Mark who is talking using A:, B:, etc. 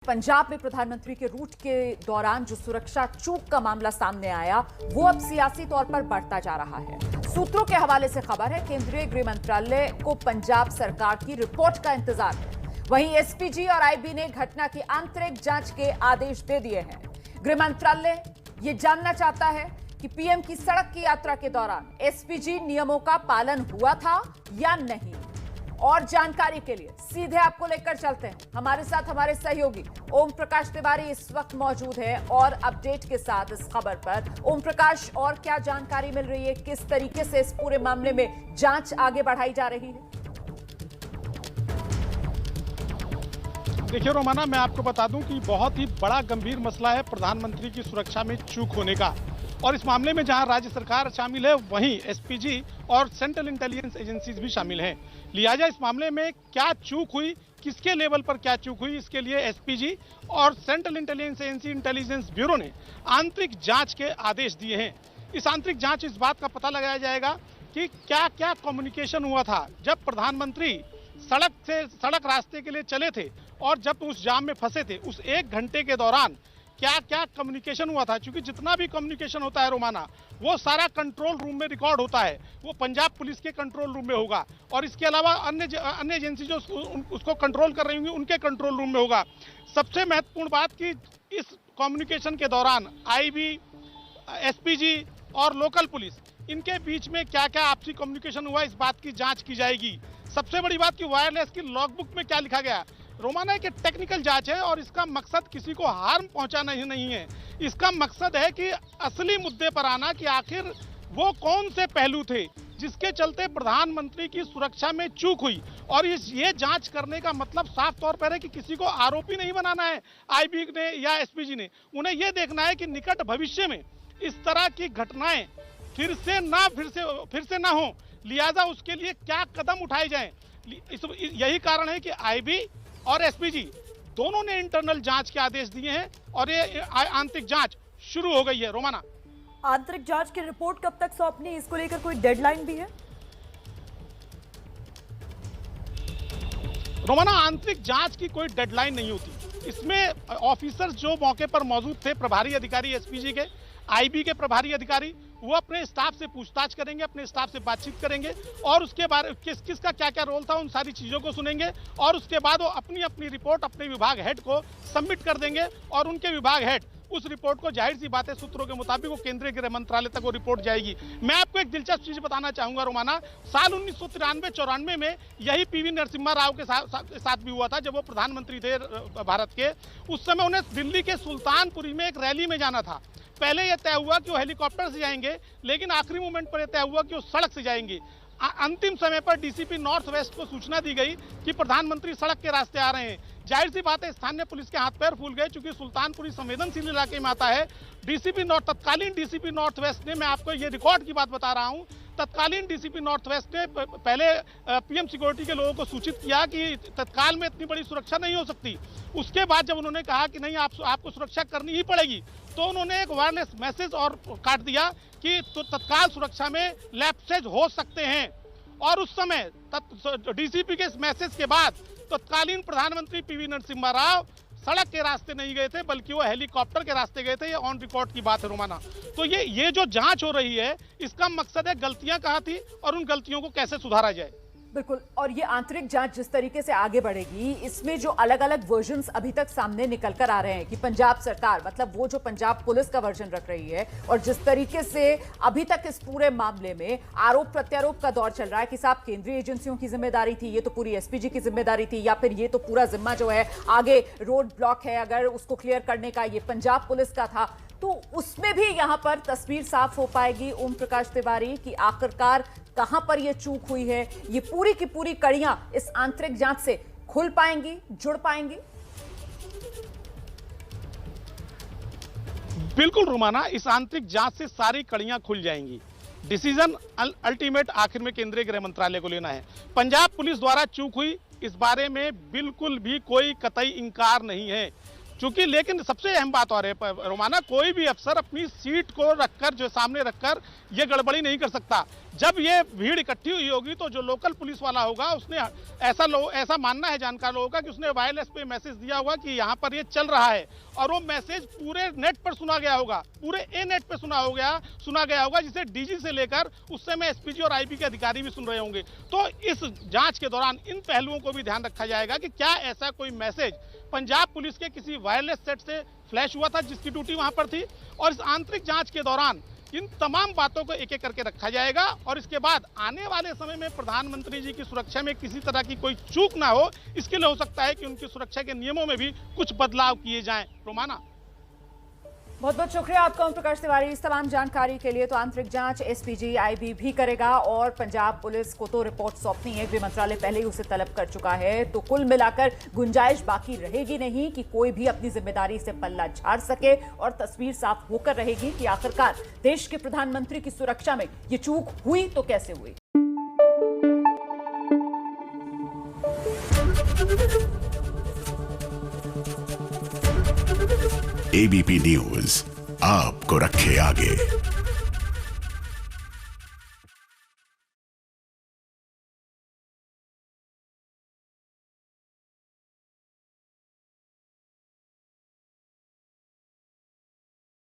A: पंजाब में प्रधानमंत्री के रूट के दौरान जो सुरक्षा चूक का मामला सामने आया, वो अब सियासी तौर पर बढ़ता जा रहा है। सूत्रों के हवाले से खबर है, केंद्रीय गृह मंत्रालय को पंजाब सरकार की रिपोर्ट का इंतजार है। वहीं एसपीजी और आईबी ने घटना की आंतरिक जांच के आदेश दे दिए हैं। गृह मंत्रालय ये जानना चाहता है कि पीएम की सड़क की यात्रा के दौरान एसपीजी नियमों का पालन हुआ था या नहीं। और जानकारी के लिए सीधे आपको लेकर चलते हैं, हमारे साथ हमारे सहयोगी ओम प्रकाश तिवारी इस वक्त मौजूद है और अपडेट के साथ इस खबर पर। ओम प्रकाश, और क्या जानकारी मिल रही है, किस तरीके से इस पूरे मामले में जांच आगे बढ़ाई जा रही है?
B: देखिए रोमाना, मैं आपको बता दूं कि बहुत ही बड़ा गंभीर मसला है प्रधानमंत्री की सुरक्षा में चूक होने का। और इस मामले में जहां राज्य सरकार शामिल है, वहीं एसपीजी और सेंट्रल इंटेलिजेंस एजेंसीज भी शामिल हैं। लिहाजा इस मामले में क्या चूक हुई, किसके लेवल पर क्या चूक हुई, इसके लिए एसपीजी और central intelligence agency intelligence bureau ने आंतरिक जांच के आदेश दिए हैं। इस आंतरिक जांच इस बात का पता लगाया जाएगा कि क्या क्या कम्युनिकेशन हुआ था जब प्रधानमंत्री सड़क रास्ते के लिए चले थे और जब उस जाम में फंसे थे। उस 1 घंटे के दौरान क्या क्या कम्युनिकेशन हुआ था, क्योंकि जितना भी कम्युनिकेशन होता है रोमाना, वो सारा कंट्रोल रूम में रिकॉर्ड होता है। वो पंजाब पुलिस के कंट्रोल रूम में होगा और इसके अलावा अन्य एजेंसी जो उसको कंट्रोल कर रही होंगी, उनके कंट्रोल रूम में होगा। सबसे महत्वपूर्ण बात कि इस कम्युनिकेशन के दौरान आईबी, एसपीजी और लोकल पुलिस, इनके बीच में क्या क्या आपसी कम्युनिकेशन हुआ, इस बात की जांच की जाएगी। सबसे बड़ी बात कि वायरलेस की लॉगबुक में क्या लिखा गया। रोमाना एक टेक्निकल जांच है और इसका मकसद किसी को हार्म पहुंचाना ही नहीं है। इसका मकसद है कि असली मुद्दे पर आना कि आखिर वो कौन से पहलू थे जिसके चलते प्रधानमंत्री की सुरक्षा में चूक हुई। और ये जांच करने का मतलब साफ तौर पर है कि किसी को आरोपी नहीं बनाना है आईबी ने या एसपीजी ने। उन्हें यह देखना है कि निकट भविष्य में इस तरह की घटनाएं फिर से ना हो, लिहाजा उसके लिए क्या कदम उठाए जाएं। यही कारण है कि आईबी और एसपीजी दोनों ने इंटरनल जांच के आदेश दिए हैं और ये आंतरिक जांच शुरू हो गई है। रोमाना,
C: आंतरिक जांच की रिपोर्ट कब तक सौंपनी, इसको लेकर कोई डेडलाइन भी है?
B: रोमाना, आंतरिक जांच की कोई डेडलाइन नहीं होती। इसमें ऑफिसर्स जो मौके पर मौजूद थे, प्रभारी अधिकारी एसपीजी के, आईबी के प्रभारी अधिकारी, वो अपने स्टाफ से पूछताछ करेंगे, अपने स्टाफ से बातचीत करेंगे और उसके बारे किसका क्या क्या रोल था, उन सारी चीज़ों को सुनेंगे और उसके बाद वो अपनी अपनी रिपोर्ट अपने विभाग हेड को सबमिट कर देंगे और उनके विभाग हेड उस रिपोर्ट को, जाहिर सी बात है सूत्रों के मुताबिक, वो केंद्रीय गृह मंत्रालय तक वो रिपोर्ट जाएगी। मैं आपको एक दिलचस्प चीज बताना चाहूंगा रोमाना, साल 1993-94 में यही पीवी नरसिम्हा राव के साथ भी हुआ था। जब वो प्रधानमंत्री थे भारत के, उस समय उन्हें दिल्ली के सुल्तानपुरी में एक रैली में जाना था। पहले यह तय हुआ कि वो हेलीकॉप्टर से जाएंगे, लेकिन आखिरी मोमेंट पर यह तय हुआ कि वो सड़क से जाएंगे। अंतिम समय पर डीसीपी नॉर्थ वेस्ट को सूचना दी गई कि प्रधानमंत्री सड़क के रास्ते आ रहे हैं। जाहिर सी बात है, स्थानीय पुलिस के हाथ पैर फूल गए, क्योंकि सुल्तानपुरी संवेदनशील इलाके में आता है। तत्कालीन डीसीपी नॉर्थ वेस्ट ने, मैं आपको ये रिकॉर्ड की बात बता रहा हूं, तत्कालीन डीसीपी नॉर्थ वेस्ट ने पहले पीएम सिक्योरिटी के लोगों को सूचित किया कि तत्काल में इतनी बड़ी सुरक्षा नहीं हो सकती। उसके बाद जब उन्होंने कहा कि नहीं, आपको सुरक्षा करनी ही पड़ेगी, तो उन्होंने एक वायरलेस मैसेज और काट दिया कि तो तत्काल सुरक्षा में लैप्सेज हो सकते हैं। और उस समय डीसीपी के इस मैसेज के बाद तत्कालीन प्रधानमंत्री पीवी नरसिम्हा राव सड़क के रास्ते नहीं गए थे, बल्कि वो हेलीकॉप्टर के रास्ते गए थे। ये ऑन रिकॉर्ड की बात है रोमाना। तो ये जो जांच हो रही है, इसका मकसद है गलतियां कहाँ थी और उन गलतियों को कैसे सुधारा जाए।
A: बिल्कुल, और ये आंतरिक जांच जिस तरीके से आगे बढ़ेगी, इसमें जो अलग अलग वर्जन्स अभी तक सामने निकल कर आ रहे हैं कि पंजाब सरकार, मतलब वो जो पंजाब पुलिस का वर्जन रख रही है, और जिस तरीके से अभी तक इस पूरे मामले में आरोप प्रत्यारोप का दौर चल रहा है कि साहब केंद्रीय एजेंसियों की जिम्मेदारी थी, ये तो पूरी एसपीजी की जिम्मेदारी थी, या फिर ये तो पूरा जिम्मा जो है आगे रोड ब्लॉक है अगर उसको क्लियर करने का, ये पंजाब पुलिस का था। तो उसमें भी यहां पर तस्वीर साफ हो पाएगी ओम प्रकाश तिवारी कि आखिरकार कहां पर यह चूक हुई है। ये पूरी की पूरी कड़ियां इस आंतरिक जांच से खुल पाएंगी, जुड़ पाएंगी।
B: बिल्कुल रोमाना, इस आंतरिक जांच से सारी कड़ियां खुल जाएंगी। डिसीजन अल्टीमेट आखिर में केंद्रीय गृह मंत्रालय को लेना है। पंजाब पुलिस द्वारा चूक हुई, इस बारे में बिल्कुल भी कोई कतई इंकार नहीं है। चूंकि लेकिन सबसे अहम बात और है रोमाना, कोई भी अफसर अपनी सीट को रखकर, जो सामने रखकर, ये गड़बड़ी नहीं कर सकता। जब ये भीड़ इकट्ठी हुई होगी तो जो लोकल पुलिस वाला होगा उसने ऐसा मानना है जानकार लोगों का कि उसने वायरलेस पे मैसेज दिया होगा कि यहाँ पर ये चल रहा है, और वो मैसेज पूरे नेट पर सुना गया होगा, पूरे ए नेट पे सुना गया होगा, जिसे डीजी से लेकर उस समय एसपीजी और आईबी के अधिकारी भी सुन रहे होंगे। तो इस जांच के दौरान इन पहलुओं को भी ध्यान रखा जाएगा कि क्या ऐसा कोई मैसेज पंजाब पुलिस के किसी वायरलेस सेट से फ्लैश हुआ था जिसकी ड्यूटी वहां पर थी, और इस आंतरिक जांच के दौरान इन तमाम बातों को एक एक करके रखा जाएगा, और इसके बाद आने वाले समय में प्रधानमंत्री जी की सुरक्षा में किसी तरह की कोई चूक ना हो, इसके लिए हो सकता है कि उनकी सुरक्षा के नियमों में भी कुछ बदलाव किए जाएं। रोमाना,
A: बहुत बहुत शुक्रिया आपका ओम प्रकाश तिवारी इस तमाम जानकारी के लिए। तो आंतरिक जांच एसपीजी आईबी भी करेगा और पंजाब पुलिस को तो रिपोर्ट सौंपनी है, गृह मंत्रालय पहले ही उसे तलब कर चुका है। तो कुल मिलाकर गुंजाइश बाकी रहेगी नहीं कि कोई भी अपनी जिम्मेदारी से पल्ला झाड़ सके, और तस्वीर साफ होकर रहेगी कि आखिरकार देश के प्रधानमंत्री की सुरक्षा में ये चूक हुई तो कैसे हुई।
D: एबीपी न्यूज आपको रखे आगे।